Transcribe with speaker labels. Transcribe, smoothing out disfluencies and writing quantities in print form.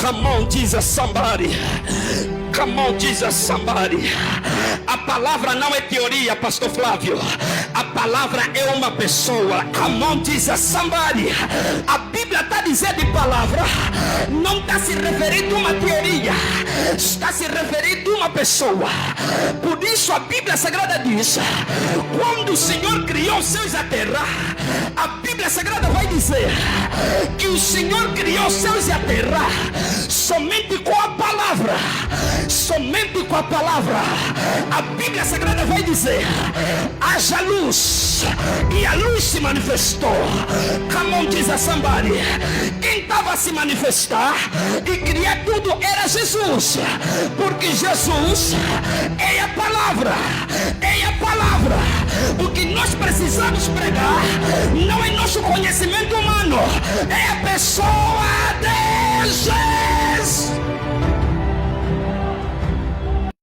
Speaker 1: Come on, Jesus, somebody. Come on, Jesus, somebody. A palavra não é teoria, pastor Flávio. A palavra é uma pessoa. Come on, Jesus, somebody. A Bíblia está dizendo de palavra. Não está se referindo a uma teoria. Está se referindo a uma pessoa. Por isso a Bíblia Sagrada diz: quando o Senhor criou os céus e a terra, a Bíblia Sagrada vai dizer que o Senhor criou os céus e a terra somente com a palavra. Somente com a palavra. A Bíblia Sagrada vai dizer: haja luz, e a luz se manifestou. Come on, diz a somebody. Quem estava a se manifestar e criar tudo era Jesus, porque Jesus é a palavra. É a palavra. O que nós precisamos pregar não é nosso conhecimento humano, é a pessoa de Jesus.